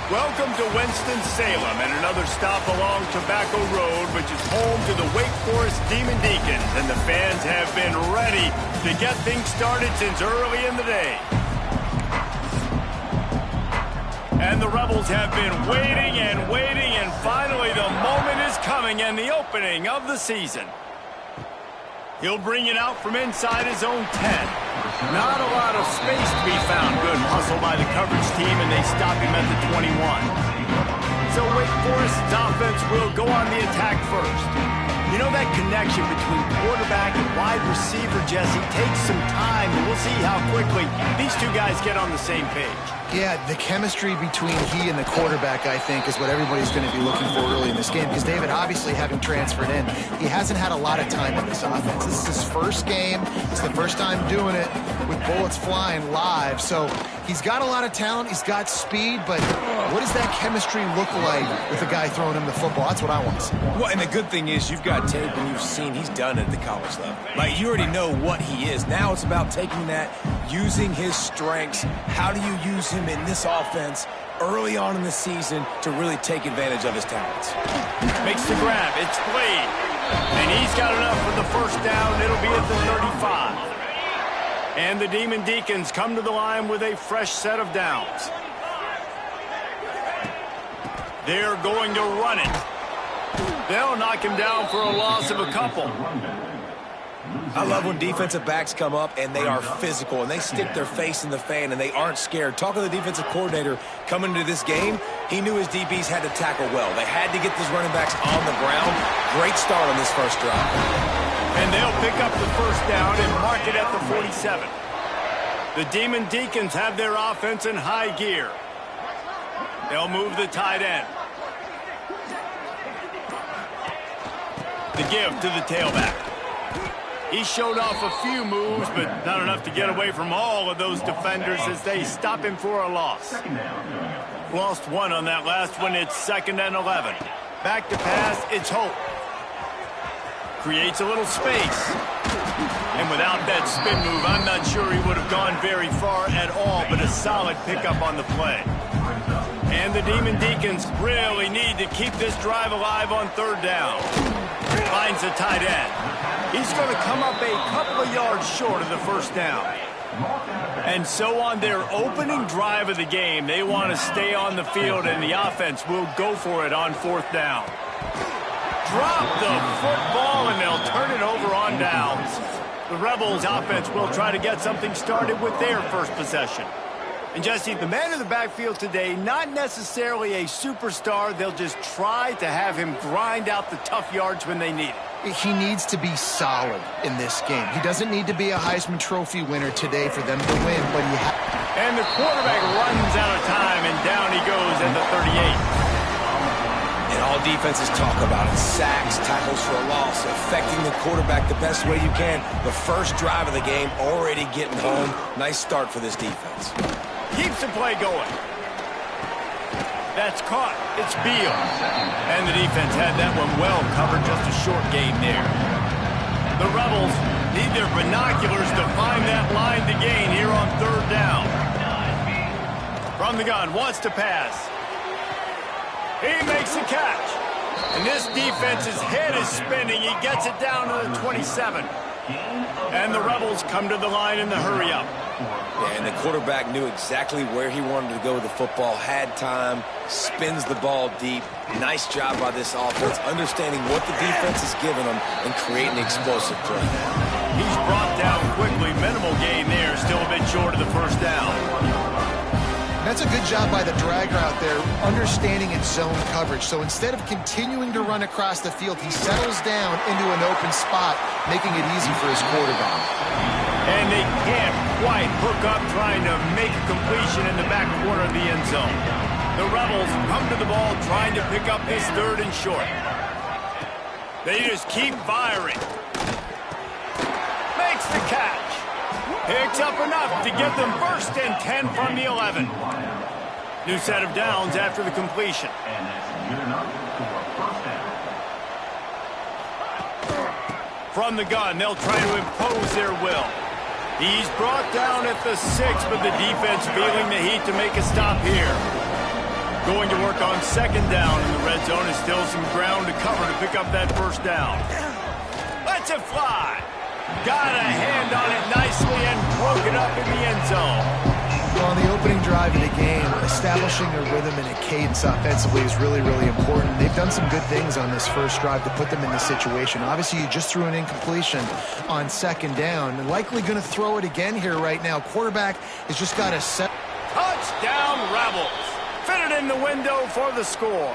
Welcome to Winston-Salem and another stop along Tobacco Road, which is home to the Wake Forest Demon Deacons, and the fans have been ready to get things started since early in the day. And the Rebels have been waiting, and finally the moment is coming and the opening of the season. He'll bring it out from inside his own 10. Not a lot of space to be found. Good hustle by the coverage team, and they stop him at the 21. So Wake Forest's offense will go on the attack first. You know, that connection between quarterback and wide receiver, Jesse, takes some time, and we'll see how quickly these two guys get on the same page. Yeah, the chemistry between he and the quarterback, I think, is what everybody's going to be looking for early in this game. Because David, obviously, having transferred in, he hasn't had a lot of time in this offense. This is his first game. It's the first time doing it with bullets flying live. So he's got a lot of talent. He's got speed. But what does that chemistry look like with the guy throwing him the football? That's what I want to see. Well, and the good thing is you've got tape and you've seen he's done it at the college level. Like, you already know what he is. Now it's about taking that, using his strengths. How do you use him in this offense early on in the season to really take advantage of his talents? Makes the grab. It's Blade. And he's got enough for the first down. It'll be at the 35. And the Demon Deacons come to the line with a fresh set of downs. They're going to run it. They'll knock him down for a loss of a couple. I love when defensive backs come up and they are physical and they stick their face in the fan and they aren't scared. Talking to the defensive coordinator coming into this game, he knew his DBs had to tackle well. They had to get these running backs on the ground. Great start on this first drive. And they'll pick up the first down and mark it at the 47. The Demon Deacons have their offense in high gear. They'll move the tight end. The give to the tailback. He showed off a few moves, but not enough to get away from all of those defenders as they stop him for a loss. Lost one on that last one. It's 2nd and 11. Back to pass. It's Hope. Creates a little space. And without that spin move, I'm not sure he would have gone very far at all, but a solid pickup on the play. And the Demon Deacons really need to keep this drive alive on 3rd down. Finds the tight end. He's going to come up a couple of yards short of the first down. And so on their opening drive of the game, they want to stay on the field, and the offense will go for it on 4th down. Drop the football, and they'll turn it over on downs. The Rebels offense will try to get something started with their first possession. And Jesse, the man in the backfield today, not necessarily a superstar. They'll just try to have him grind out the tough yards when they need it. He needs to be solid in this game. He doesn't need to be a Heisman Trophy winner today for them to win, but he And the quarterback runs out of time, and down he goes at the 38. And all defenses talk about it. Sacks, tackles for a loss, affecting the quarterback the best way you can. The first drive of the game, already getting home. Nice start for this defense. Keeps the play going. That's caught. It's Beal. And the defense had that one well covered. Just a short gain there. The Rebels need their binoculars to find that line to gain here on 3rd down. From the gun, wants to pass. He makes the catch. And this defense's head is spinning. He gets it down to the 27. And the Rebels come to the line in the hurry-up. Yeah, and the quarterback knew exactly where he wanted to go with the football, had time, spins the ball deep. Nice job by this offense, understanding what the defense is giving them and creating explosive play. He's brought down quickly. Minimal gain there, still a bit short of the first down. That's a good job by the drag route there, understanding its zone coverage. So instead of continuing to run across the field, he settles down into an open spot, making it easy for his quarterback. And they can't quite hook up trying to make a completion in the back corner of the end zone. The Rebels come to the ball trying to pick up this 3rd and short. They just keep firing. Makes the catch. Picks up enough to get them 1st and 10 from the 11. New set of downs after the completion. From the gun, they'll try to impose their will. He's brought down at the 6, but the defense feeling the heat to make a stop here. Going to work on second down in the red zone. Is still some ground to cover to pick up that first down. Lets it fly. Got a hand on it nicely and broke it up in the end zone. Well, on the opening drive of the game, establishing a rhythm and a cadence offensively is really, really important. They've done some good things on this first drive to put them in this situation. Obviously, you just threw an incompletion on second down, and likely going to throw it again here right now. Quarterback has just got to set. Touchdown, Rebels. Fitted in the window for the score.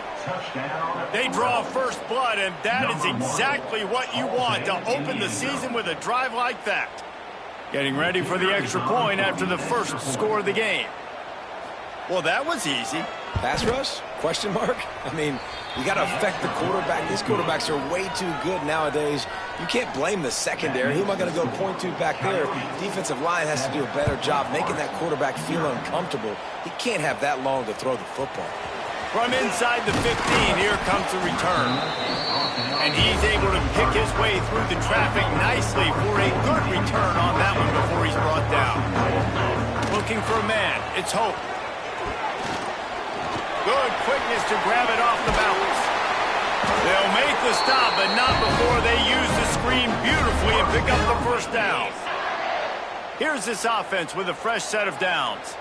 They draw first blood, and that is exactly what you want to open the season with a drive like that. Getting ready for the extra point after the first score of the game. Well, that was easy. Pass rush? Question mark? I mean, you got to affect the quarterback. These quarterbacks are way too good nowadays. You can't blame the secondary. Who am I going to go point to back there? Defensive line has to do a better job making that quarterback feel uncomfortable. He can't have that long to throw the football. From inside the 15, here comes the return. And he's able to pick his way through the traffic nicely for a good return on that one before he's brought down. Looking for a man. It's Hope. Good quickness to grab it off the bounce. They'll make the stop, but not before they use the screen beautifully and pick up the first down. Here's this offense with a fresh set of downs.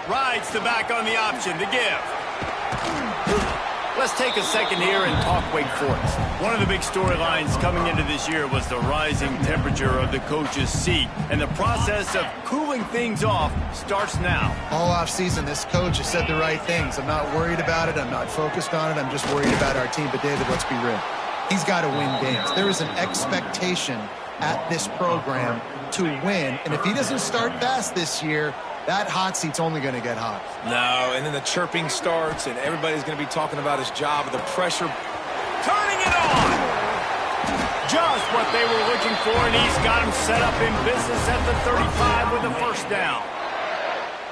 Rides the back on the option to give. Let's take a second here and talk Wake Forest. One of the big storylines coming into this year was the rising temperature of the coach's seat, and the process of cooling things off starts now. All offseason, this coach has said the right things. I'm not worried about it. I'm not focused on it. I'm just worried about our team. But, David, let's be real. He's got to win games. There is an expectation at this program to win, and if he doesn't start fast this year, that hot seat's only going to get hot. No, and then the chirping starts, and everybody's going to be talking about his job, the pressure. Turning it on! Just what they were looking for, and he's got him set up in business at the 35 with a first down.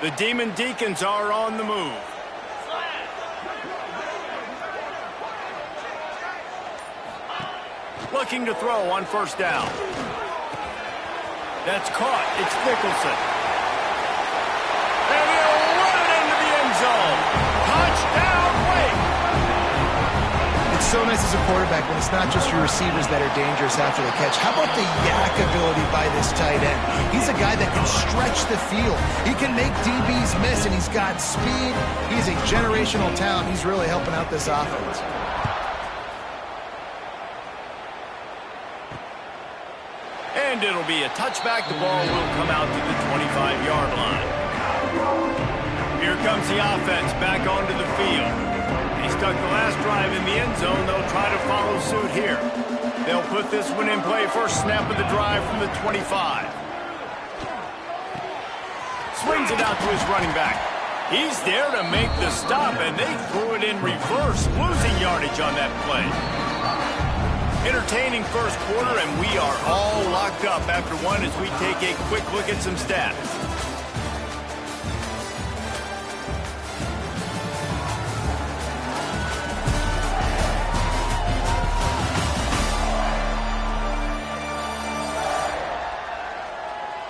The Demon Deacons are on the move. Looking to throw on first down. That's caught. It's Nicholson. And he'll run it into the end zone. Touchdown, Wake! It's so nice as a quarterback when it's not just your receivers that are dangerous after the catch. How about the yak ability by this tight end? He's a guy that can stretch the field. He can make DBs miss, and he's got speed. He's a generational talent. He's really helping out this offense. And it'll be a touchback. The ball will come out to the 25-yard line. Here comes the offense back onto the field. They stuck the last drive in the end zone. They'll try to follow suit here. They'll put this one in play. First snap of the drive from the 25. Swings it out to his running back. He's there to make the stop, and they threw it in reverse, losing yardage on that play. Entertaining first quarter, and we are all locked up after one as we take a quick look at some stats.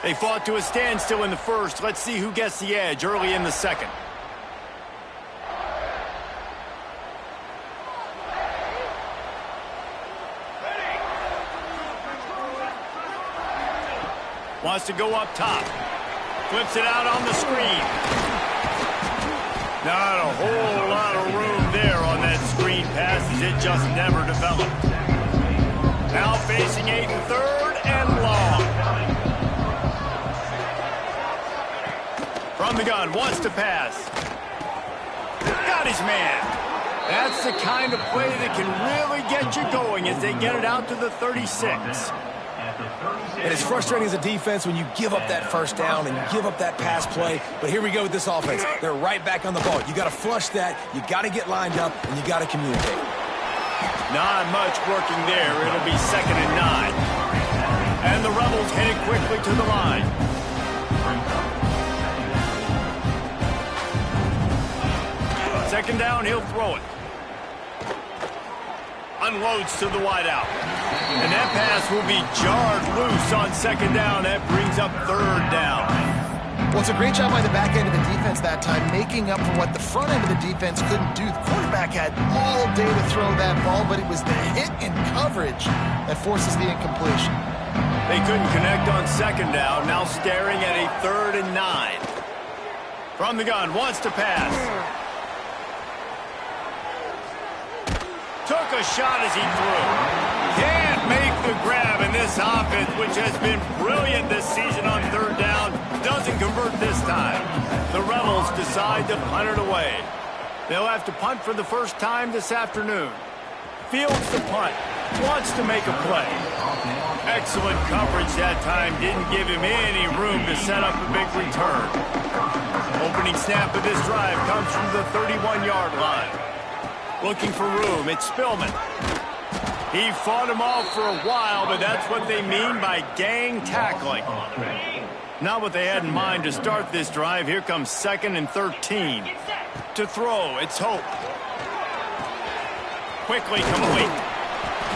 They fought to a standstill in the first. Let's see who gets the edge early in the second. Wants to go up top. Flips it out on the screen. Not a whole lot of room there on that screen pass as it just never developed. Now facing 8th and 3rd and long. From the gun, wants to pass. Got his man. That's the kind of play that can really get you going as they get it out to the 36. And it's frustrating as a defense when you give up that first down and give up that pass play. But here we go with this offense. They're right back on the ball. You got to flush that. You got to get lined up, and you got to communicate. Not much working there. It'll be 2nd and 9. And the Rebels headed quickly to the line. Second down, he'll throw it. Unloads to the wideout. And that pass will be jarred loose on second down. That brings up 3rd down. Well, it's a great job by the back end of the defense that time, making up for what the front end of the defense couldn't do. The quarterback had all day to throw that ball, but it was the hit in coverage that forces the incompletion. They couldn't connect on second down, now staring at a 3rd and 9. From the gun, wants to pass. Took a shot as he threw. Can't make the grab, in this offense, which has been brilliant this season on 3rd down, doesn't convert this time. The Rebels decide to punt it away. They'll have to punt for the first time this afternoon. Fields the punt, wants to make a play. Excellent coverage that time, didn't give him any room to set up a big return. Opening snap of this drive comes from the 31-yard line. Looking for room, it's Spillman. He fought him off for a while, but that's what they mean by gang tackling. Not what they had in mind to start this drive. Here comes 2nd and 13. To throw, it's Hope. Quickly complete.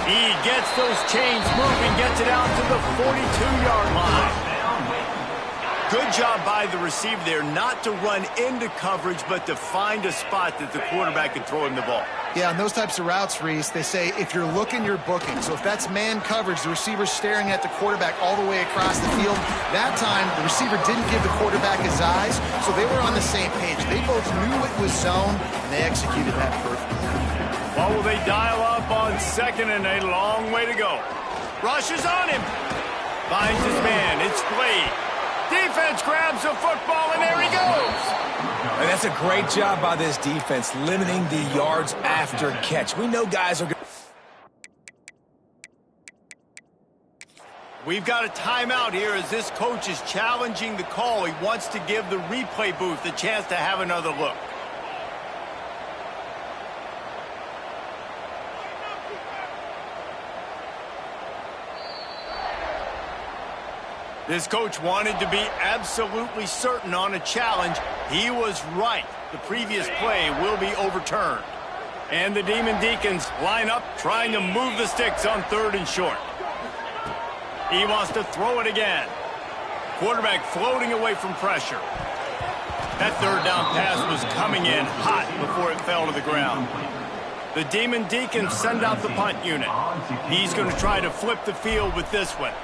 He gets those chains moving, gets it out to the 42-yard line. Good job by the receiver there, not to run into coverage, but to find a spot that the quarterback can throw him the ball. Yeah, on those types of routes, Reese, they say if you're looking, you're booking. So if that's man coverage, the receiver's staring at the quarterback all the way across the field. That time, the receiver didn't give the quarterback his eyes, so they were on the same page. They both knew it was zone, and they executed that perfectly. Well, will they dial up on 2nd and a long way to go? Rushes on him. Finds his man. It's Blade. Defense grabs the football, and there he goes. And that's a great job by this defense, limiting the yards after catch. We know guys are good. We've got a timeout here as this coach is challenging the call. He wants to give the replay booth a chance to have another look. This coach wanted to be absolutely certain on a challenge. He was right. The previous play will be overturned. And the Demon Deacons line up, trying to move the sticks on 3rd and short. He wants to throw it again. Quarterback floating away from pressure. That 3rd down pass was coming in hot before it fell to the ground. The Demon Deacons send out the punt unit. He's going to try to flip the field with this one.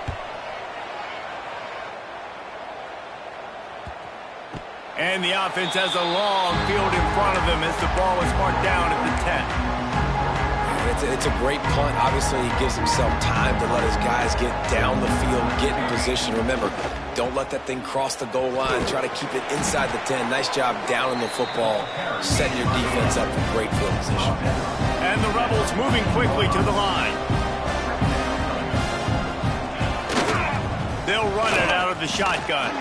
And the offense has a long field in front of them as the ball is marked down at the 10. It's a great punt. Obviously, he gives himself time to let his guys get down the field, get in position. Remember, don't let that thing cross the goal line. Try to keep it inside the 10. Nice job down in the football, setting your defense up for great field position. And the Rebels moving quickly to the line. They'll run it out of the shotgun.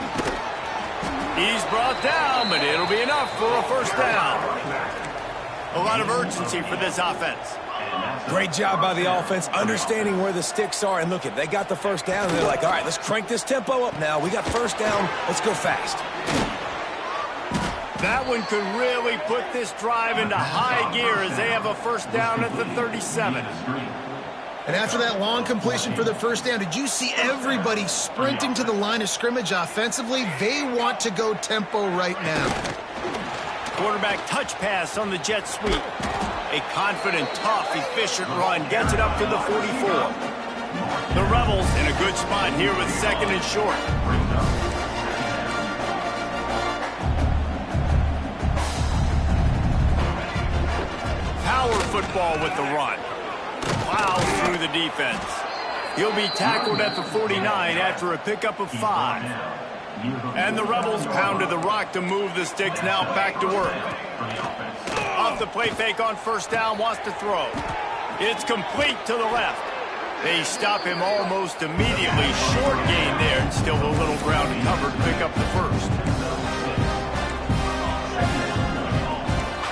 He's brought down, but it'll be enough for a 1st down. A lot of urgency for this offense. Great job by the offense, understanding where the sticks are. And look, they got the 1st down, and they're like, all right, let's crank this tempo up now. We got 1st down. Let's go fast. That one could really put this drive into high gear as they have a 1st down at the 37. And after that long completion for the 1st down, did you see everybody sprinting to the line of scrimmage offensively? They want to go tempo right now. Quarterback touch pass on the jet sweep. A confident, tough, efficient run gets it up to the 44. The Rebels in a good spot here with 2nd and short. Power football with the run. Plows through the defense. He'll be tackled at the 49 after a pickup of 5. And the Rebels pounded the rock to move the sticks, now back to work. Off the play fake on 1st down, wants to throw. It's complete to the left. They stop him almost immediately. Short gain there, and still a little ground to cover to pick up the 1st.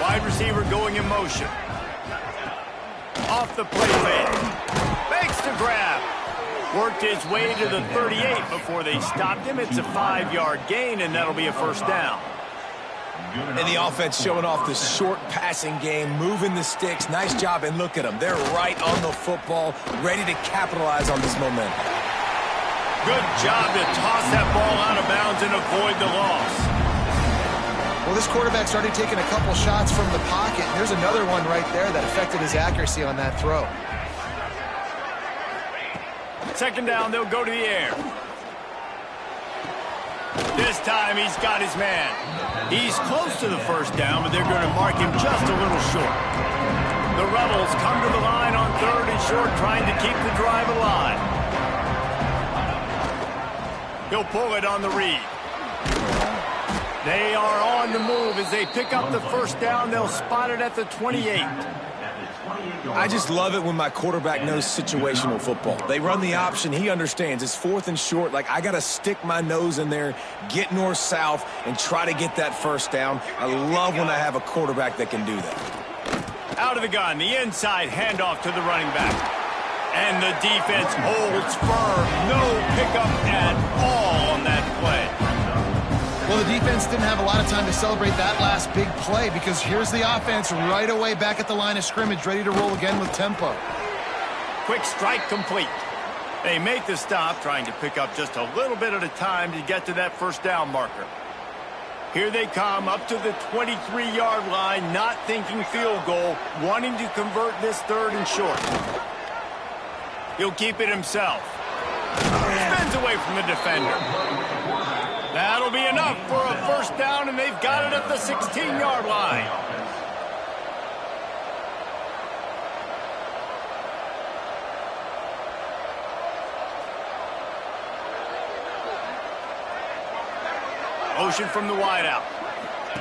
Wide receiver going in motion. Off the play fake. Makes the grab. Worked his way to the 38 before they stopped him. It's a 5-yard gain, and that'll be a 1st down. And the offense showing off the short passing game, moving the sticks. Nice job, and look at them. They're right on the football, ready to capitalize on this momentum. Good job to toss that ball out of bounds and avoid the loss. Well, this quarterback started taking a couple shots from the pocket, and there's another one right there that affected his accuracy on that throw. Second down, they'll go to the air. This time he's got his man. He's close to the first down, but they're going to mark him just a little short. The Rebels come to the line on 3rd and short, trying to keep the drive alive. He'll pull it on the read. They are on the move as they pick up the first down. They'll spot it at the 28. I just love it when my quarterback knows situational football. They run the option. He understands. It's 4th and short. Like, I got to stick my nose in there, get north-south, and try to get that first down. I love when I have a quarterback that can do that. Out of the gun, the inside handoff to the running back. And the defense holds firm. No pickup at all on that play. Well, the defense didn't have a lot of time to celebrate that last big play because here's the offense right away back at the line of scrimmage, ready to roll again with tempo. Quick strike complete. They make the stop, trying to pick up just a little bit at a time to get to that first down marker. Here they come up to the 23-yard line, not thinking field goal, wanting to convert this 3rd and short. He'll keep it himself. Spins away from the defender. That'll be enough for a first down, and they've got it at the 16-yard line. Motion from the wideout.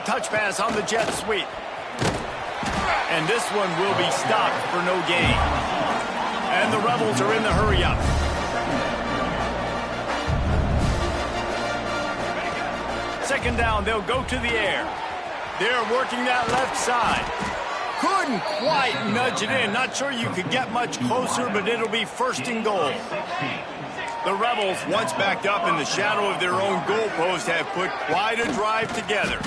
Touch pass on the jet sweep. And this one will be stopped for no gain. And the Rebels are in the hurry-up. Second down, they'll go to the air. They're working that left side. Couldn't quite nudge it in. Not sure you could get much closer, but it'll be 1st and goal. The Rebels, once backed up in the shadow of their own goalpost, have put quite a drive together.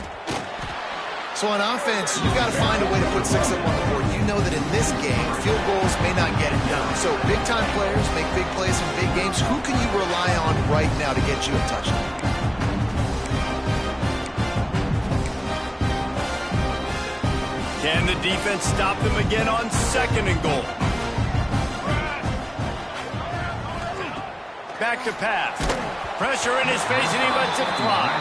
So on offense, you've got to find a way to put 6 up on the board. You know that in this game, field goals may not get it done. So big-time players make big plays in big games. Who can you rely on right now to get you a touchdown? Can the defense stop them again on 2nd and goal? Back to pass. Pressure in his face, and he lets it fly.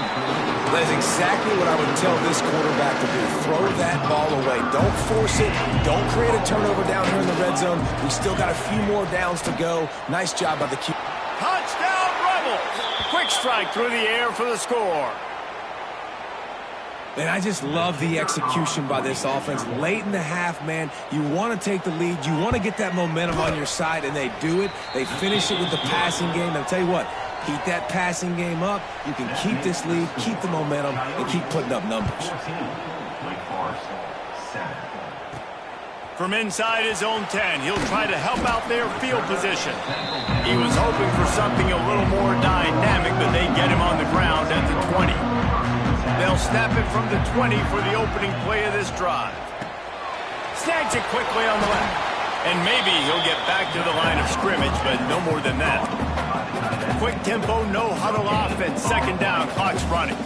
That is exactly what I would tell this quarterback to do. Throw that ball away. Don't force it. Don't create a turnover down here in the red zone. We still got a few more downs to go. Nice job by the Q. Touchdown, Rebels! Quick strike through the air for the score. And I just love the execution by this offense. Late in the half, man, you want to take the lead. You want to get that momentum on your side, and they do it. They finish it with the passing game. I'll tell you what, keep that passing game up. You can keep this lead, keep the momentum, and keep putting up numbers. From inside his own 10, he'll try to help out their field position. He was hoping for something a little more dynamic, but they get him on the ground at the 20. They'll snap it from the 20 for the opening play of this drive. Snags it quickly on the left. And maybe he'll get back to the line of scrimmage, but no more than that. Quick tempo, no huddle offense. 2nd down, clock's running.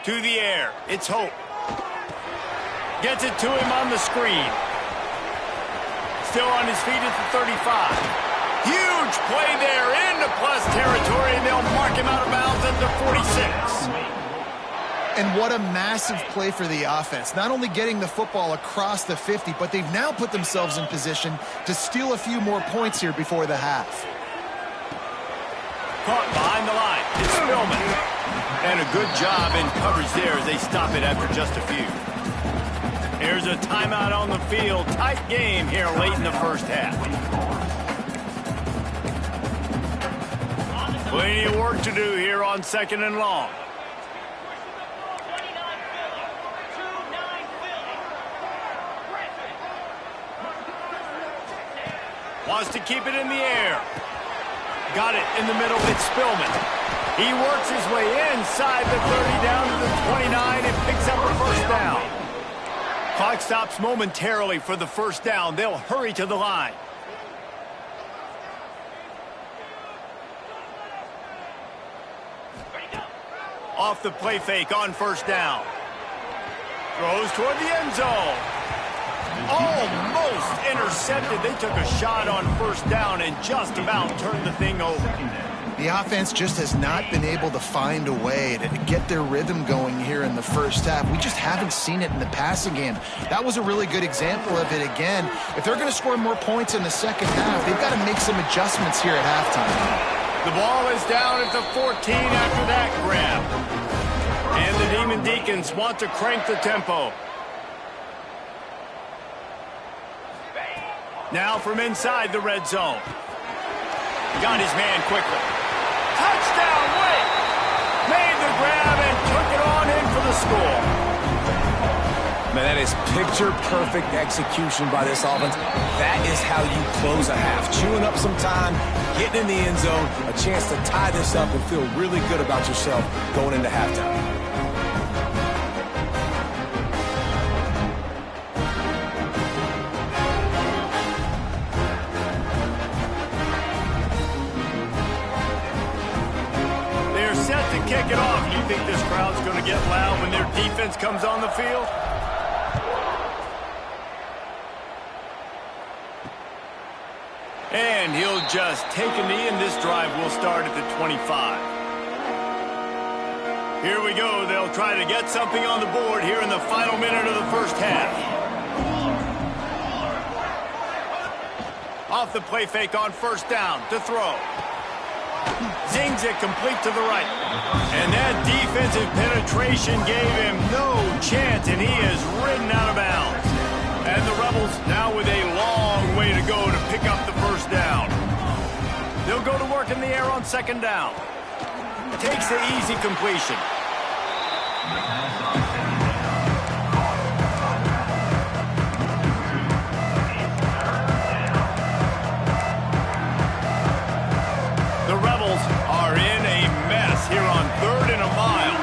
To the air, it's Hope. Gets it to him on the screen. Still on his feet at the 35. Huge play there into plus territory, and they'll mark him out of bounds at the 46. And what a massive play for the offense. Not only getting the football across the 50, but they've now put themselves in position to steal a few more points here before the half. Caught behind the line. It's Spillman. And a good job in coverage there as they stop it after just a few. Here's a timeout on the field. Tight game here late in the first half. Plenty of work to do here on 2nd and long. Wants to keep it in the air. Got it in the middle. It's Spillman. He works his way inside the 30 down to the 29 and picks up a first down. Clock stops momentarily for the first down. They'll hurry to the line. Off the play fake on first down. Throws toward the end zone. Almost intercepted. They took a shot on first down and just about turned the thing over. The offense just has not been able to find a way to get their rhythm going here in the first half. We just haven't seen it in the passing game. That was a really good example of it again. If they're going to score more points in the second half, they've got to make some adjustments here at halftime. The ball is down at the 14 after that grab. And the Demon Deacons want to crank the tempo. Now from inside the red zone. Got his man quickly. Touchdown, Wake! Made the grab and took it on in for the score. Man, that is picture-perfect execution by this offense. That is how you close a half. Chewing up some time, getting in the end zone, a chance to tie this up and feel really good about yourself going into halftime. Kick it off. You think this crowd's going to get loud when their defense comes on the field? And he'll just take a knee, and this drive will start at the 25. Here we go. They'll try to get something on the board here in the final minute of the first half. Off the play fake on first down to throw. Zings it complete to the right. And that defensive penetration gave him no chance, and he is ridden out of bounds. And the Rebels now with a long way to go to pick up the first down. They'll go to work in the air on second down. Takes the easy completion. The Rebels are in a mess here on 3rd and a mile.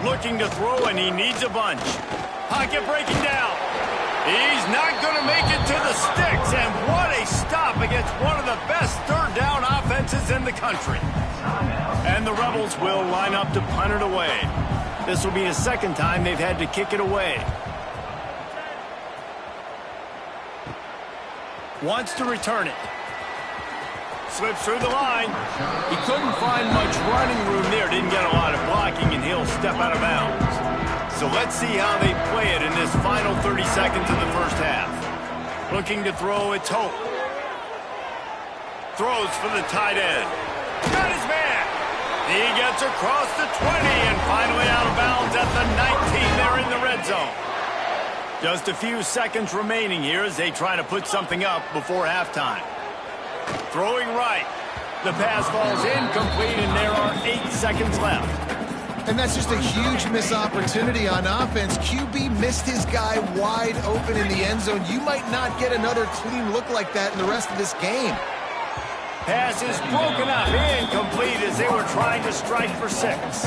Looking to throw, and he needs a bunch. Pocket breaking down. He's not going to make it to the sticks, and what a stop against one of the best third down offenses in the country. And the Rebels will line up to punt it away. This will be the second time they've had to kick it away. Wants to return it. Slips through the line. He couldn't find much running room there. Didn't get a lot of blocking, and he'll step out of bounds. So let's see how they play it in this final 30 seconds of the first half. Looking to throw, it's Hope. Throws for the tight end. Got his man. He gets across the 20 and finally out of bounds at the 19. They're in the red zone. Just a few seconds remaining here as they try to put something up before halftime. Throwing right. The pass falls incomplete, and there are 8 seconds left. And that's just a huge missed opportunity on offense. QB missed his guy wide open in the end zone. You might not get another clean look like that in the rest of this game. Pass is broken up, incomplete as they were trying to strike for 6.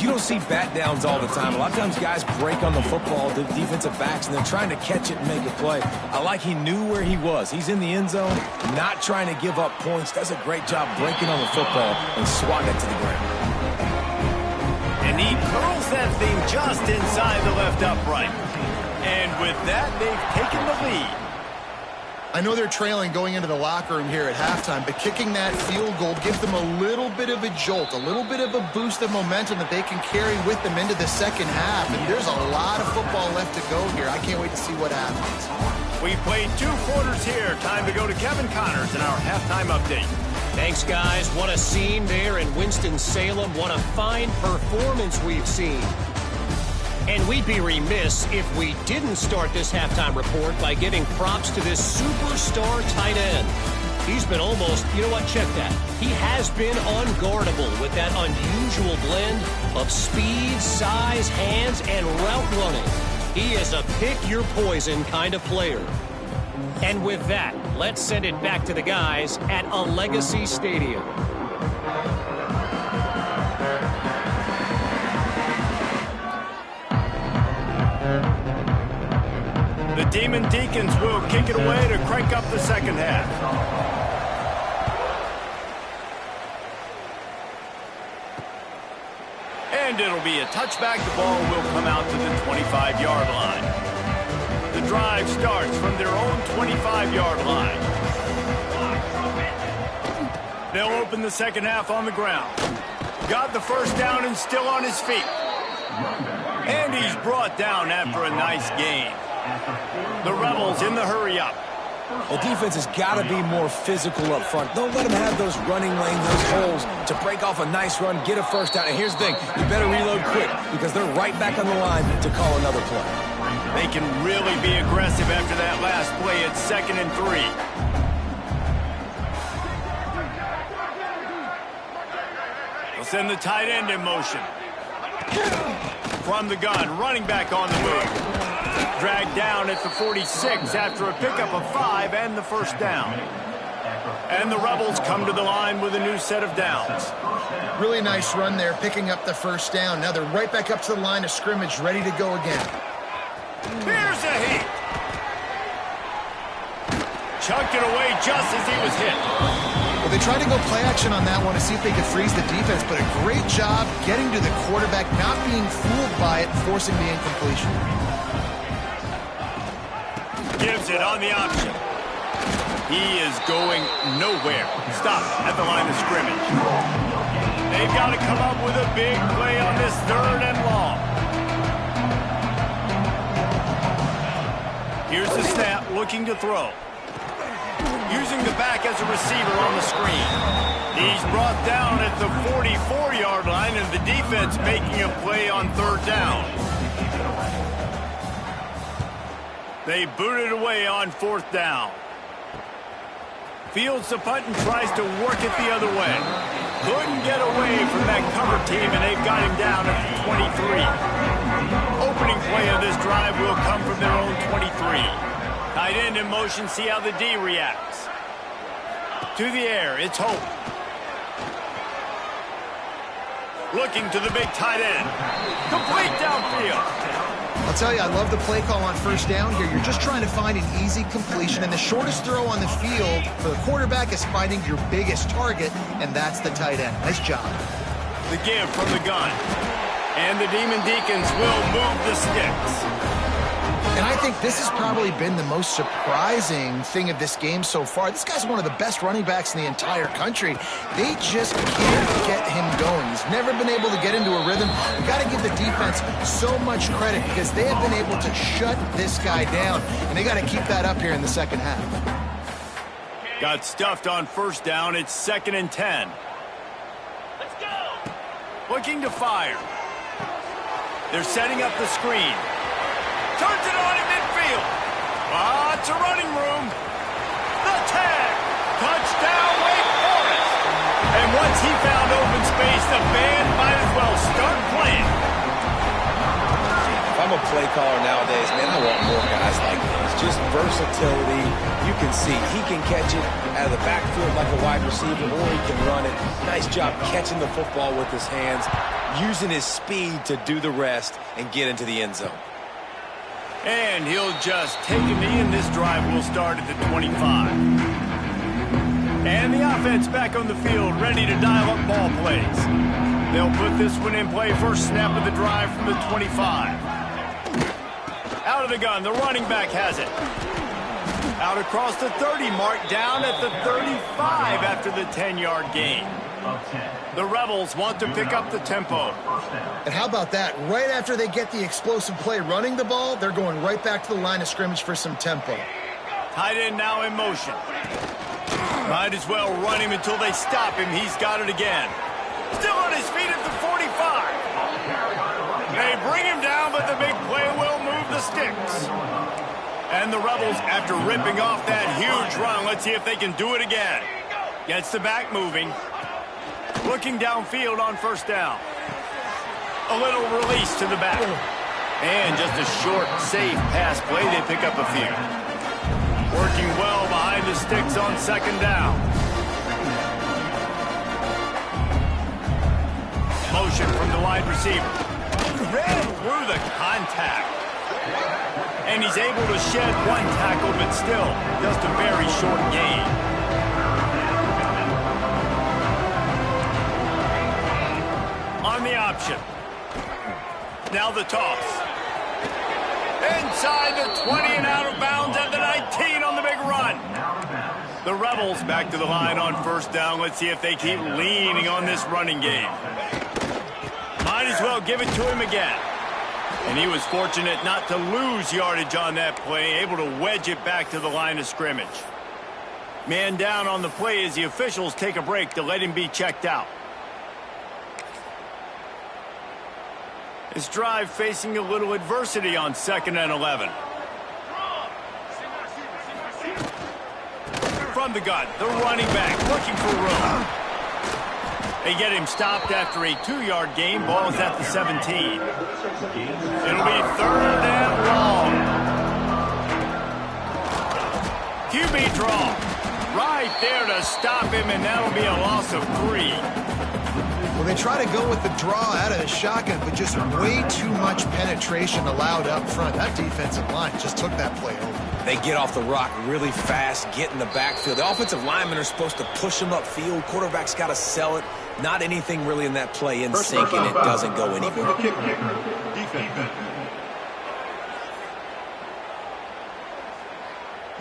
You don't see bat downs all the time. A lot of times guys break on the football, the defensive backs, and they're trying to catch it and make a play. I like he knew where he was. He's in the end zone, not trying to give up points. Does a great job breaking on the football and swatting it to the ground. And he curls that thing just inside the left upright. And with that, they've taken the lead. I know they're trailing going into the locker room here at halftime, but kicking that field goal gives them a little bit of a jolt, a little bit of a boost of momentum that they can carry with them into the second half. And there's a lot of football left to go here. I can't wait to see what happens. We played 2 quarters here. Time to go to Kevin Connors in our halftime update. Thanks, guys. What a scene there in Winston-Salem. What a fine performance we've seen. And we'd be remiss if we didn't start this halftime report by giving props to this superstar tight end. He's been almost, you know what, check that. He has been unguardable with that unusual blend of speed, size, hands, and route running. He is a pick-your-poison kind of player. And with that, let's send it back to the guys at Allegacy Stadium. The Demon Deacons will kick it away to crank up the second half. And it'll be a touchback. The ball will come out to the 25-yard line. The drive starts from their own 25-yard line. They'll open the second half on the ground. Got the first down and still on his feet. And he's brought down after a nice gain. The Rebels in the hurry-up. The defense has got to be more physical up front. Don't let them have those running lanes, those holes to break off a nice run, get a first down. And here's the thing, you better reload quick because they're right back on the line to call another play. They can really be aggressive after that last play at 2nd and 3. They'll send the tight end in motion. From the gun, running back on the move. Dragged down at the 46 after a pickup of 5 and the first down. And the Rebels come to the line with a new set of downs. Really nice run there, picking up the first down. Now they're right back up to the line of scrimmage, ready to go again. Here's a hit. Chucked it away just as he was hit. Well, they tried to go play action on that one to see if they could freeze the defense, but a great job getting to the quarterback, not being fooled by it, and forcing the incompletion. Gives it on the option. He is going nowhere. Stop at the line of scrimmage. They've got to come up with a big play on this 3rd and long. Here's the snap, looking to throw. Using the back as a receiver on the screen. He's brought down at the 44-yard line, and the defense making a play on 3rd down. They boot it away on 4th down. Fields the punt and tries to work it the other way. Couldn't get away from that cover team, and they've got him down at the 23. Opening play of this drive will come from their own 23. Tight end in motion, see how the D reacts. To the air, it's Hope. Looking to the big tight end. Complete downfield. I'll tell you, I love the play call on 1st down here. You're just trying to find an easy completion, and the shortest throw on the field for the quarterback is finding your biggest target, and that's the tight end. Nice job. The give from the gun. And the Demon Deacons will move the sticks. And I think this has probably been the most surprising thing of this game so far. This guy's one of the best running backs in the entire country. They just can't get him going. He's never been able to get into a rhythm. We've got to give the defense so much credit because they have been able to shut this guy down, and they got to keep that up here in the second half. Got stuffed on 1st down. It's 2nd and 10. Let's go. Looking to fire. They're setting up the screen. Turns it on in midfield. Lots of running room. The tag. Touchdown, Wake Forest. And once he found open space, the band might as well start playing. If I'm a play caller nowadays, man, I want more guys like this. Just versatility. You can see he can catch it out of the backfield like a wide receiver, or he can run it. Nice job catching the football with his hands, using his speed to do the rest and get into the end zone. And he'll just take a knee, and this drive will start at the 25. And the offense back on the field, ready to dial up ball plays. They'll put this one in play. First snap of the drive from the 25. Out of the gun, the running back has it. Out across the 30 mark, down at the 35 after the 10-yard gain. The Rebels want to pick up the tempo. And how about that? Right after they get the explosive play running the ball, they're going right back to the line of scrimmage for some tempo. Tight end now in motion. Might as well run him until they stop him. He's got it again. Still on his feet at the 45. They bring him down, but the big play will move the sticks. And the Rebels, after ripping off that huge run, let's see if they can do it again. Gets the back moving. Looking downfield on 1st down. A little release to the back. And just a short, safe pass play. They pick up a few. Working well behind the sticks on 2nd down. Motion from the wide receiver. Ran through the contact. And he's able to shed one tackle, but still just a very short gain. On the option. Now the toss. Inside the 20 and out of bounds at the 19 on the big run. The Rebels back to the line on first down. Let's see if they keep leaning on this running game. Might as well give it to him again. And he was fortunate not to lose yardage on that play, able to wedge it back to the line of scrimmage. Man down on the play as the officials take a break to let him be checked out. His drive facing a little adversity on 2nd and 11. From the gun, the running back looking for room. They get him stopped after a 2-yard gain. Ball is at the 17. It'll be 3rd and long. QB draw. Right there to stop him, and that'll be a loss of 3. Well, they try to go with the draw out of the shotgun, but just way too much penetration allowed up front. That defensive line just took that play over. They get off the rock really fast, get in the backfield. The offensive linemen are supposed to push them upfield. Quarterback's got to sell it. Not anything really in that play in sync, and it doesn't go anywhere.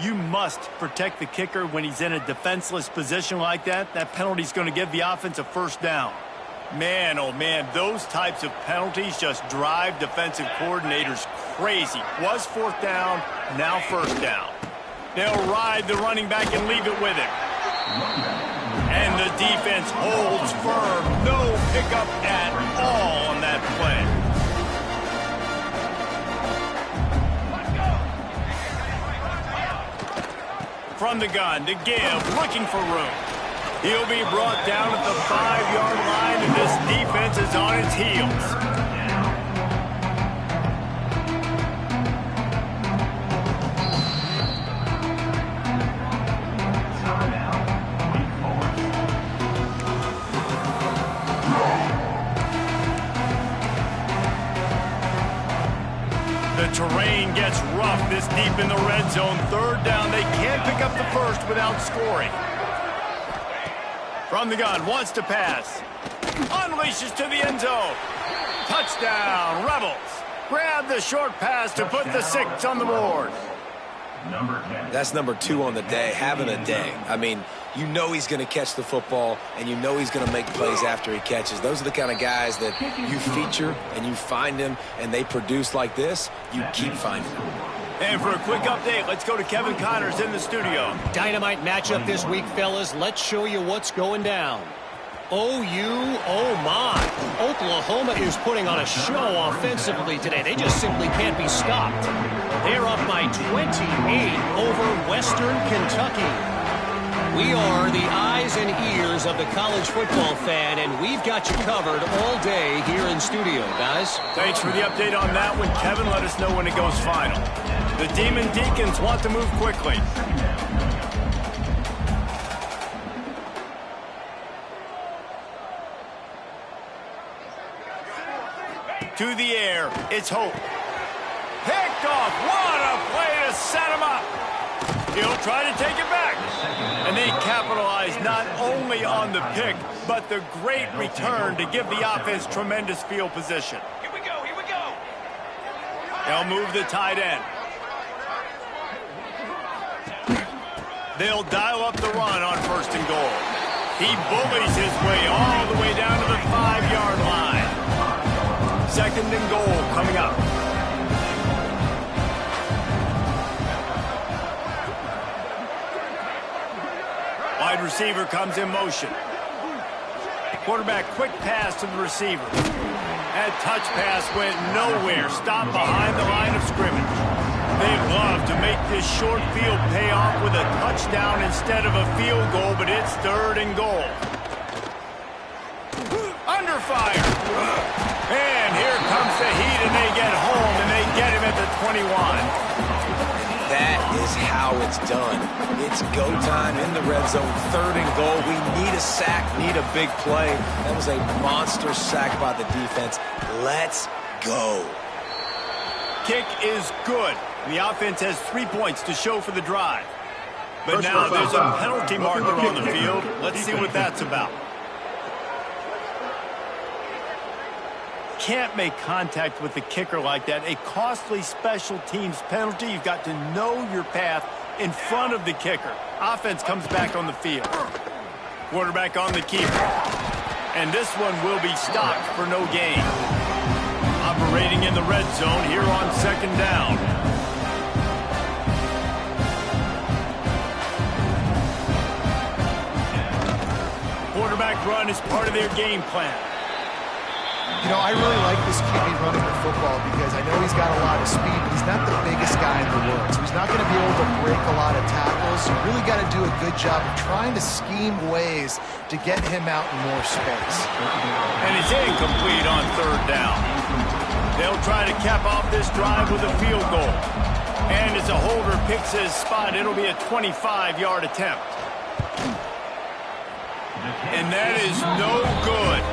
You must protect the kicker when he's in a defenseless position like that. That penalty's going to give the offense a first down. Man, oh man, those types of penalties just drive defensive coordinators crazy. Was 4th down, now 1st down. They'll ride the running back and leave it with him. And the defense holds firm. No pickup at all on that play. From the gun to give, looking for room. He'll be brought down at the 5-yard line, and this defense is on its heels. The terrain gets rough this deep in the red zone. 3rd down. They can't pick up the first without scoring. From the gun, wants to pass. Unleashes to the end zone. Touchdown, Rebels. Grab the short pass to put the 6 on the board. That's number 2 on the day, having a day. I mean, you know he's going to catch the football, and you know he's going to make plays after he catches. Those are the kind of guys that you feature, and you find them, and they produce like this. You keep finding them. And for a quick update, let's go to Kevin Connors in the studio. Dynamite matchup this week, fellas. Let's show you what's going down. OU, oh my. Oklahoma is putting on a show offensively today. They just simply can't be stopped. They're up by 28 over Western Kentucky. We are the eyes and ears of the college football fan, and we've got you covered all day here in studio, guys. Thanks for the update on that one, Kevin. Let us know when it goes final. The Demon Deacons want to move quickly. To the air, it's Hope. Picked off. What a play to set him up. He'll try to take it back. And they capitalize not only on the pick, but the great return to give the offense tremendous field position. Here we go, here we go. They'll move the tight end. They'll dial up the run on 1st and goal. He bullies his way all the way down to the 5-yard line. 2nd and goal coming up. Wide receiver comes in motion. Quarterback quick pass to the receiver. That touch pass went nowhere. Stopped behind the line of scrimmage. They'd love to make this short field pay off with a touchdown instead of a field goal, but it's 3rd and goal. Under fire. And here comes the heat, and they get home, and they get him at the 21. That is how it's done. It's go time in the red zone, 3rd and goal. We need a sack, need a big play. That was a monster sack by the defense. Let's go. Kick is good. The offense has 3 points to show for the drive. But now there's a penalty marker on the field. Let's see what that's about. Can't make contact with the kicker like that. A costly special teams penalty. You've got to know your path in front of the kicker. Offense comes back on the field. Quarterback on the keeper. And this one will be stopped for no gain. Operating in the red zone here on second down. Quarterback run is part of their game plan. You know, I really like this QB running the football because I know he's got a lot of speed, but he's not the biggest guy in the world. So he's not going to be able to break a lot of tackles. You really got to do a good job of trying to scheme ways to get him out in more space. And it's incomplete on third down. They'll try to cap off this drive with a field goal. And as a holder picks his spot, it'll be a 25-yard attempt. And that is no good.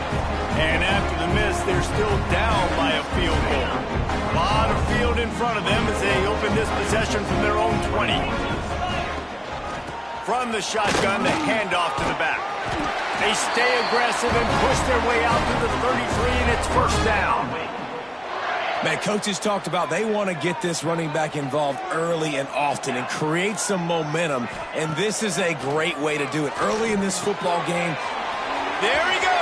And after the miss, they're still down by a field goal. A lot of field in front of them as they open this possession from their own 20. From the shotgun, the handoff to the back. They stay aggressive and push their way out to the 33, and it's first down. Man, coaches talked about they want to get this running back involved early and often and create some momentum, and this is a great way to do it. Early in this football game. There he goes.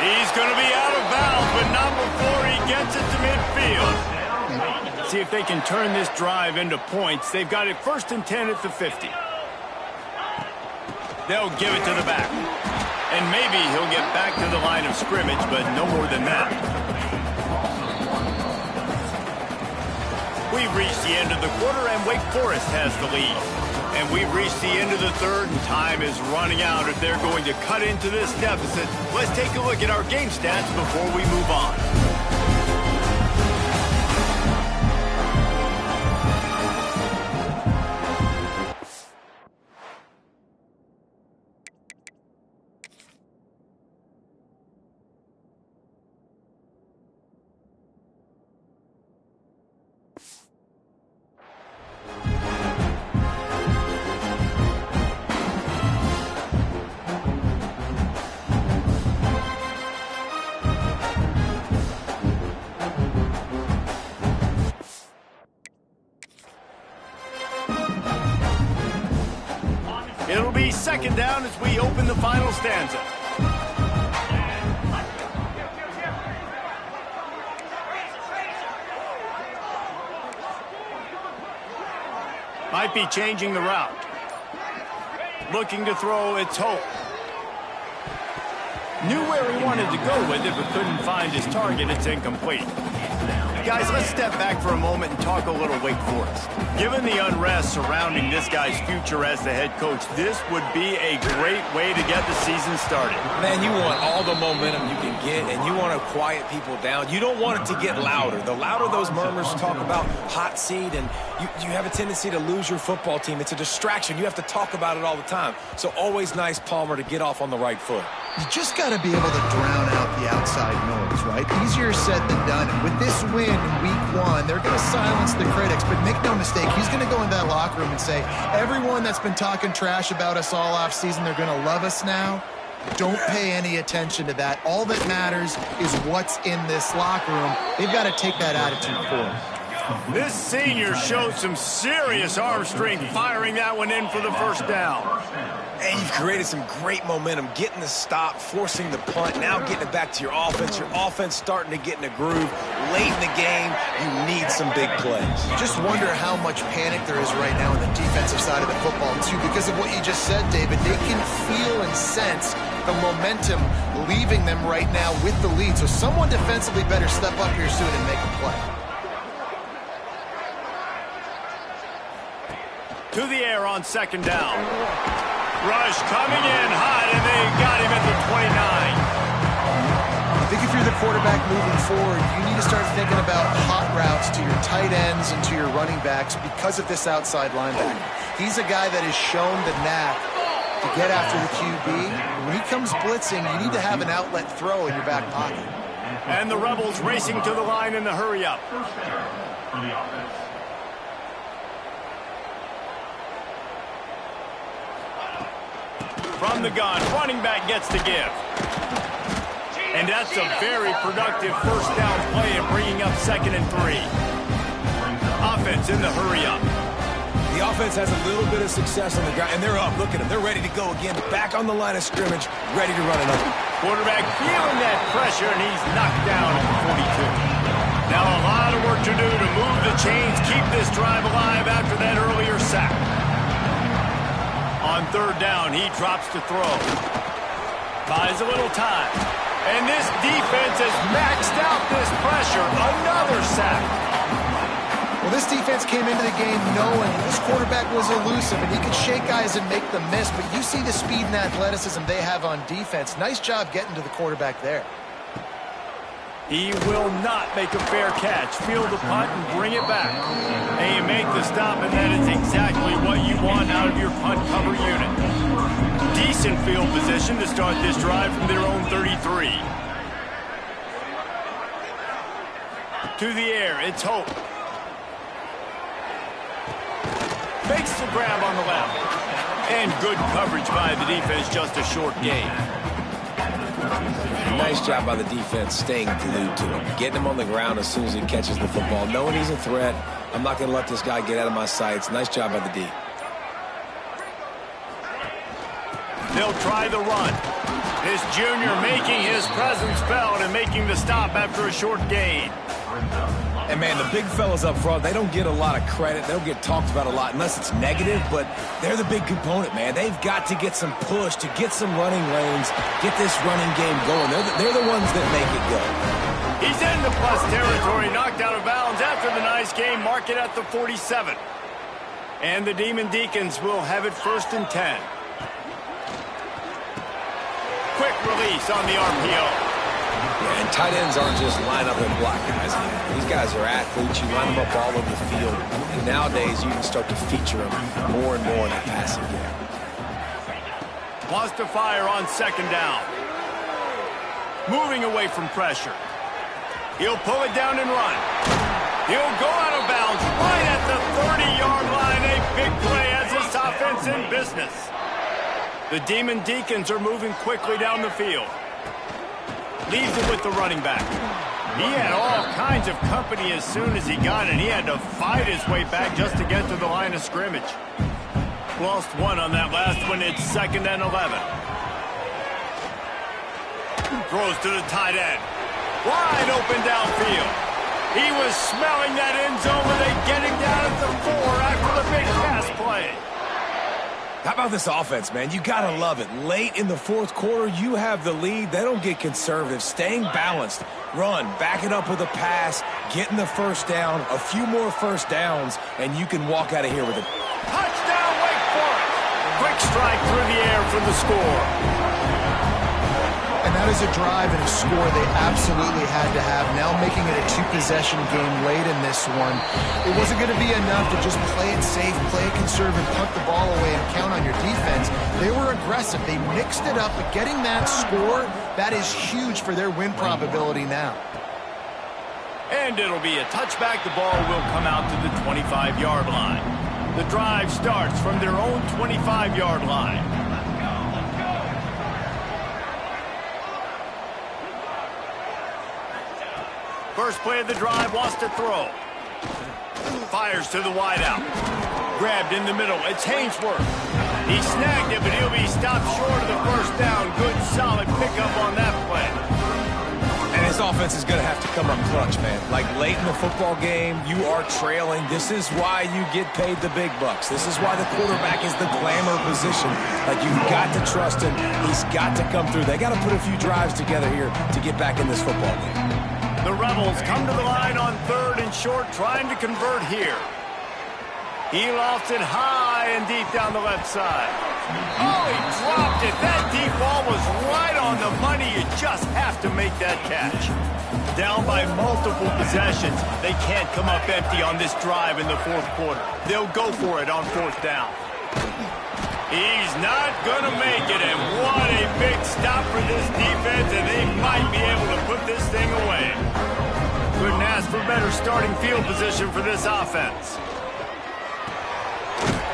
He's going to be out of bounds, but not before he gets it to midfield. See if they can turn this drive into points. They've got it 1st and 10 at the 50. They'll give it to the back. And maybe he'll get back to the line of scrimmage, but no more than that. We've reached the end of the quarter, and Wake Forest has the lead. And we've reached the end of the third, and time is running out if they're going to cut into this deficit. Let's take a look at our game stats before we move on. It'll be second down as we open the final stanza. Might be changing the route. Looking to throw, it's Hope. Knew where he wanted to go with it, but couldn't find his target. It's incomplete. Guys, let's step back for a moment and talk a little Wake Forest. Given the unrest surrounding this guy's future as the head coach, this would be a great way to get the season started. Man, you want all the momentum you can get, and you want to quiet people down. You don't want it to get louder. The louder those murmurs talk about hot seat, and you have a tendency to lose your football team. It's a distraction. You have to talk about it all the time. So always nice, Palmer, to get off on the right foot. You just got to be able to drown out the outside noise, right? Easier said than done. And with this win in week one, they're going to silence the critics. But make no mistake, he's going to go into that locker room and say, everyone that's been talking trash about us all off season, they're going to love us now. Don't pay any attention to that. All that matters is what's in this locker room. They've got to take that attitude forward. This senior showed some serious arm strength firing that one in for the first down. And you've created some great momentum, getting the stop, forcing the punt, now getting it back to your offense. Your offense starting to get in a groove. Late in the game, you need some big plays. Just wonder how much panic there is right now on the defensive side of the football, too, because of what you just said, David. They can feel and sense the momentum leaving them right now with the lead. So someone defensively better step up here soon and make a play. To the air on second down. Rush coming in hot, and they got him at the 29. I think if you're the quarterback moving forward, you need to start thinking about hot routes to your tight ends and to your running backs because of this outside linebacker. He's a guy that has shown the knack to get after the QB. When he comes blitzing, you need to have an outlet throw in your back pocket. And the Rebels racing to the line in the hurry-up. for the offense. From the gun, running back gets the give. And that's a very productive first down play in bringing up 2nd and 3. Offense in the hurry up. The offense has a little bit of success on the ground, and they're up. Look at them. They're ready to go again. Back on the line of scrimmage, ready to run another. Quarterback feeling that pressure, and he's knocked down at the 42. Now a lot of work to do to move the chains, keep this drive alive after that earlier sack. On 3rd down, he drops to throw. Buys a little time. And this defense has maxed out this pressure. Another sack. Well, this defense came into the game knowing this quarterback was elusive and he could shake guys and make them miss, but you see the speed and athleticism they have on defense. Nice job getting to the quarterback there. He will not make a fair catch. Field the punt and bring it back. And you make the stop, and that is exactly what you want out of your punt cover unit. Decent field position to start this drive from their own 33. To the air, it's Hope. Makes the grab on the left. And good coverage by the defense, just a short gain. Nice job by the defense staying glued to him. Getting him on the ground as soon as he catches the football. Knowing he's a threat, I'm not going to let this guy get out of my sights. Nice job by the D. They'll try the run. This junior making his presence felt and making the stop after a short gain. And, man, the big fellas up front, they don't get a lot of credit. They don't get talked about a lot unless it's negative, but they're the big component, man. They've got to get some push, to get some running lanes, get this running game going. They're the ones that make it go. He's in the plus territory, knocked out of bounds after the nice game, mark it at the 47. And the Demon Deacons will have it 1st and 10. Quick release on the RPO. Yeah, and tight ends aren't just line up and block guys. These guys are athletes. You line them up all over the field. And nowadays, you can start to feature them more and more in the passing game. Wants to fire on 2nd down. Moving away from pressure. He'll pull it down and run. He'll go out of bounds right at the 30-yard line. A big play as this offense in business. The Demon Deacons are moving quickly down the field. Leaves it with the running back. He had all kinds of company as soon as he got it. He had to fight his way back just to get to the line of scrimmage. Lost one on that last one. It's 2nd and 11. Throws to the tight end. Wide open downfield. He was smelling that end zone when they get him down at the 4 after the big pass play. How about this offense, man? You got to love it. Late in the 4th quarter, you have the lead. They don't get conservative. Staying balanced. Run, back it up with a pass, getting the 1st down, a few more 1st downs, and you can walk out of here with it. Touchdown, Wake Forest! Quick strike through the air for the score. And that is a drive and a score they absolutely had to have. Now making it a 2-possession game late in this one. It wasn't going to be enough to just play it safe, play it conservative, punt the ball away, and count on your defense. They were aggressive. They mixed it up, but getting that score, that is huge for their win probability now. And it'll be a touchback. The ball will come out to the 25-yard line. The drive starts from their own 25-yard line. First play of the drive, wants to throw. Fires to the wideout. Grabbed in the middle. It's Hainsworth. He snagged it, but he'll be stopped short of the 1st down. Good, solid pickup on that play. And his offense is going to have to come up clutch, man. Like late in the football game, you are trailing. This is why you get paid the big bucks. This is why the quarterback is the glamour position. Like, you've got to trust him. He's got to come through. They got to put a few drives together here to get back in this football game. The Rebels come to the line on 3rd and short, trying to convert here. He lofts it high and deep down the left side. Oh, he dropped it. That deep ball was right on the money. You just have to make that catch. Down by multiple possessions. They can't come up empty on this drive in the 4th quarter. They'll go for it on 4th down. He's not going to make it, and what a big stop for this defense, and they might be able to put this thing away. Couldn't ask for better starting field position for this offense.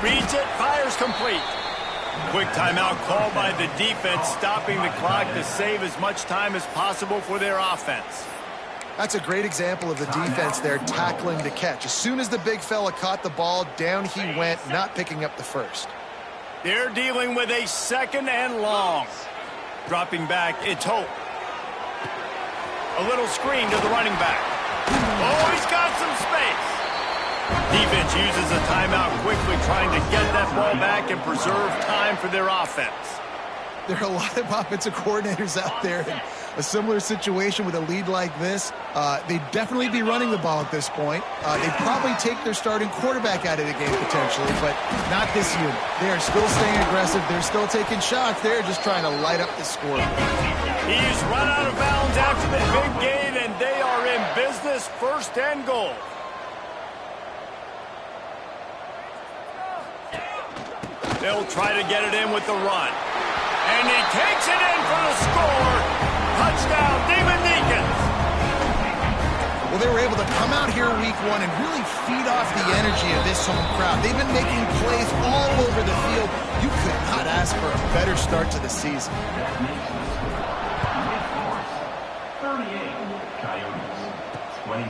Reads it, fires complete. Quick timeout called by the defense, stopping the clock to save as much time as possible for their offense. That's a great example of the defense there tackling the catch. As soon as the big fella caught the ball, down he went, not picking up the first. They're dealing with a 2nd and long. Dropping back, it's Hope. A little screen to the running back. Oh, he's got some space. Defense uses a timeout quickly, trying to get that ball back and preserve time for their offense. There are a lot of offensive coordinators out there in a similar situation with a lead like this. They'd definitely be running the ball at this point. They'd probably take their starting quarterback out of the game potentially, but not this unit. They are still staying aggressive. They're still taking shots. They're just trying to light up the score. He's run out of bounds after the big gain, and they are in business, 1st and goal. They'll try to get it in with the run. And he takes it in for the score. Touchdown, Demon Deacons. Well, they were able to come out here week 1 and really feed off the energy of this home crowd. They've been making plays all over the field. You could not ask for a better start to the season. 38, Coyotes, 21.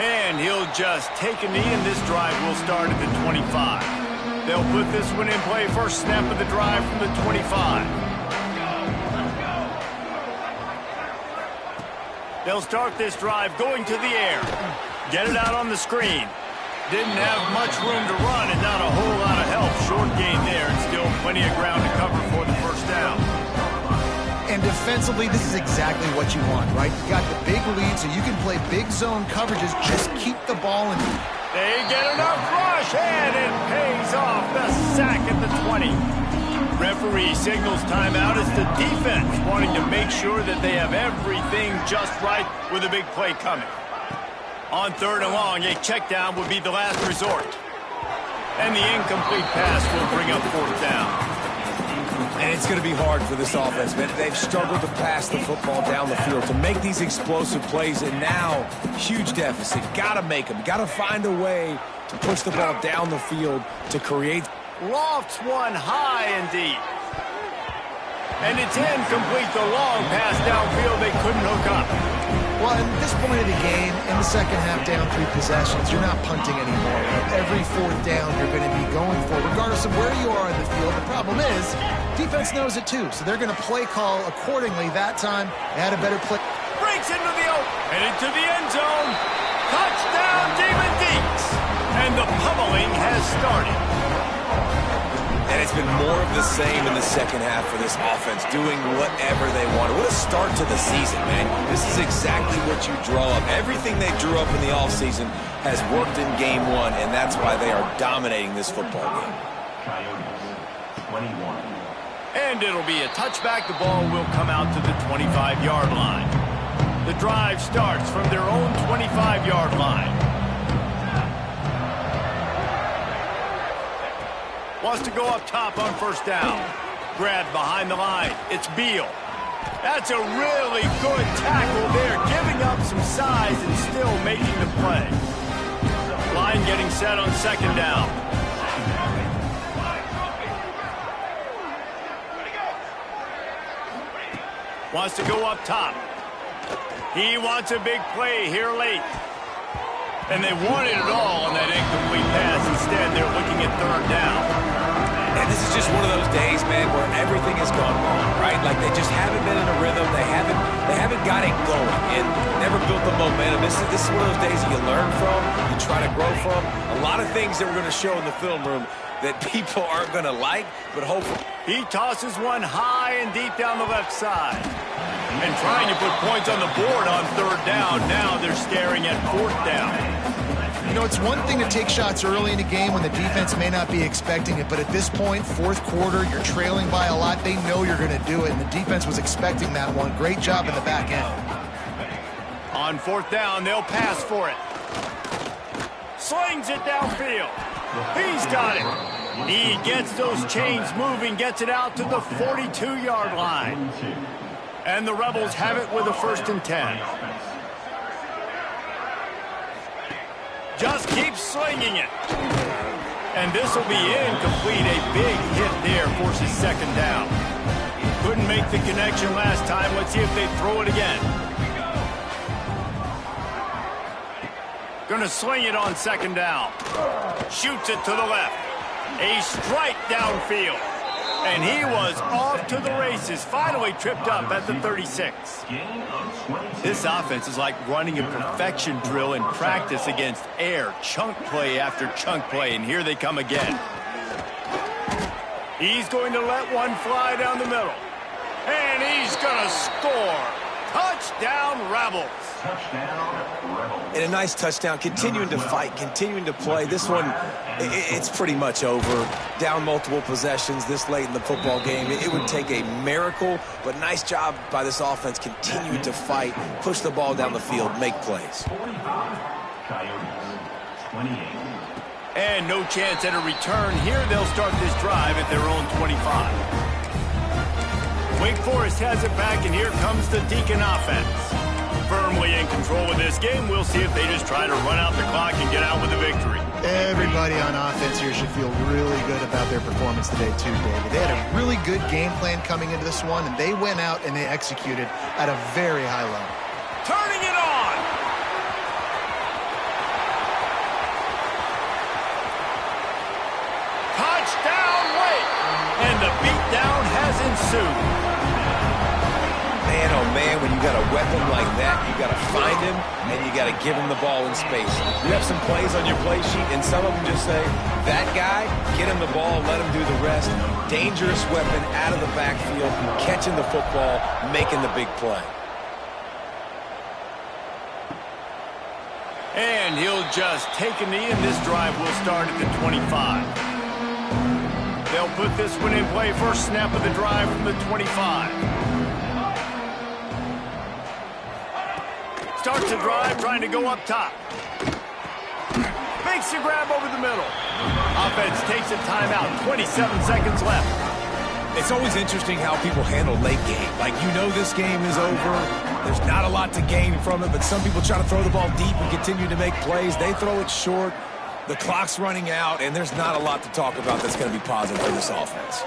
And he'll just take a knee, and this drive will start at the 25. They'll put this one in play, first snap of the drive from the 25. They'll start this drive going to the air. Get it out on the screen. Didn't have much room to run and not a whole lot of help. Short gain there and still plenty of ground to cover for the first down. And defensively, this is exactly what you want, right? You got the big lead, so you can play big zone coverages. Just keep the ball in. They get enough rush, and it pays off. The sack at the 20. Referee signals timeout as the defense wanting to make sure that they have everything just right with a big play coming. On 3rd and long, a check down would be the last resort. And the incomplete pass will bring up 4th down. And it's going to be hard for this offense, man. They've struggled to pass the football down the field, to make these explosive plays, and now, huge deficit. Got to make them. Got to find a way to push the ball down the field to create. Lofts one high and deep. And it's incomplete. The long pass downfield, they couldn't hook up. Well, at this point of the game, in the second half, down 3 possessions, you're not punting anymore. Every 4th down, you're going to be going for, regardless of where you are in the field. The problem is, defense knows it too, so they're going to play call accordingly. That time, they had a better play. Breaks into the open, headed to the end zone. Touchdown, Demon Deacs. And the pummeling has started. And it's been more of the same in the second half for this offense, doing whatever they want. What a start to the season, man. This is exactly what you draw up. Everything they drew up in the offseason has worked in game 1, and that's why they are dominating this football game. Coyotes, 21. And it'll be a touchback. The ball will come out to the 25-yard line. The drive starts from their own 25-yard line. Wants to go up top on 1st down. Grabbed behind the line. It's Beal. That's a really good tackle there, giving up some size and still making the play. Line getting set on 2nd down. Wants to go up top. He wants a big play here late. And they wanted it all on that incomplete pass. Instead, they're looking at 3rd down. And this is just one of those days, man, where everything has gone wrong, right? Like they just haven't been in a rhythm. They haven't got it going and never built the momentum. This is one of those days that you learn from, you try to grow from. A lot of things that we're going to show in the film room that people aren't going to like, but hopefully. He tosses one high and deep down the left side. And trying to put points on the board on 3rd down. Now they're staring at 4th down. You know, it's one thing to take shots early in a game when the defense may not be expecting it, but at this point, 4th quarter, you're trailing by a lot. They know you're going to do it, and the defense was expecting that one. Great job in the back end. On 4th down, they'll pass for it. Slings it downfield. He's got it. He gets those chains moving, gets it out to the 42-yard line. And the Rebels have it with a 1st and 10. Just keep slinging it. And this will be incomplete. A big hit there forces second down. Couldn't make the connection last time. Let's see if they throw it again. Gonna sling it on second down. Shoots it to the left. A strike downfield. And he was off to the races. Finally tripped up at the 36. This offense is like running a perfection drill in practice against air. Chunk play after chunk play. And here they come again. He's going to let one fly down the middle. And he's gonna score. Touchdown, Rebels. And a nice touchdown, continuing to fight, continuing to play. This one, it's pretty much over. Down multiple possessions this late in the football game. It would take a miracle, but nice job by this offense continuing to fight, push the ball down the field, make plays. 45, Coyotes, 28. And no chance at a return. Here they'll start this drive at their own 25. Wake Forest has it back, and here comes the Deacon offense. Firmly in control of this game. We'll see if they just try to run out the clock and get out with a victory. Everybody on offense here should feel really good about their performance today too, David. They had a really good game plan coming into this one, and they went out and they executed at a very high level. Turning it on! Touchdown, Wake! And the beatdown has ensued. Man, oh man, when you got a weapon like that, you got to find him and you got to give him the ball in space. You have some plays on your play sheet, and some of them just say, that guy, get him the ball, let him do the rest. Dangerous weapon out of the backfield, catching the football, making the big play. And he'll just take a knee, and this drive will start at the 25. They'll put this one in play. First snap of the drive from the 25. Starts the drive, trying to go up top. Makes a grab over the middle. Offense takes a timeout. 27 seconds left. It's always interesting how people handle late game. Like, you know this game is over. There's not a lot to gain from it, but some people try to throw the ball deep and continue to make plays. They throw it short. The clock's running out, and there's not a lot to talk about that's going to be positive for this offense.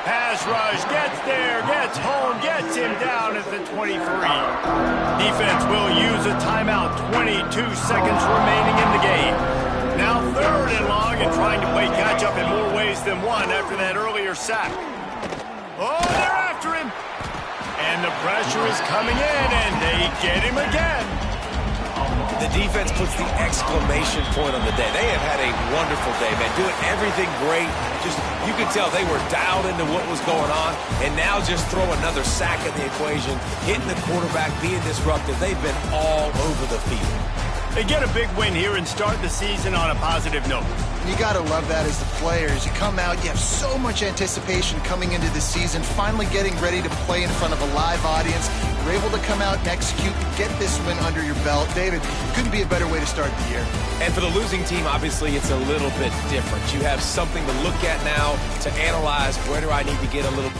Pass rush, gets there, gets home, gets him down at the 23. Defense will use a timeout. 22 seconds remaining in the game. Now third and long, and trying to play catch up in more ways than one after that earlier sack. Oh, they're after him. And the pressure is coming in, and they get him again. The defense puts the exclamation point on the day. They have had a wonderful day, man. Doing everything great. Just, you could tell they were dialed into what was going on. And now just throw another sack in the equation. Hitting the quarterback, being disruptive. They've been all over the field. They get a big win here and start the season on a positive note. You got to love that as the players. You come out, you have so much anticipation coming into the season, finally getting ready to play in front of a live audience. You're able to come out and execute, get this win under your belt. David, couldn't be a better way to start the year. And for the losing team, obviously, it's a little bit different. You have something to look at now to analyze. Where do I need to get a little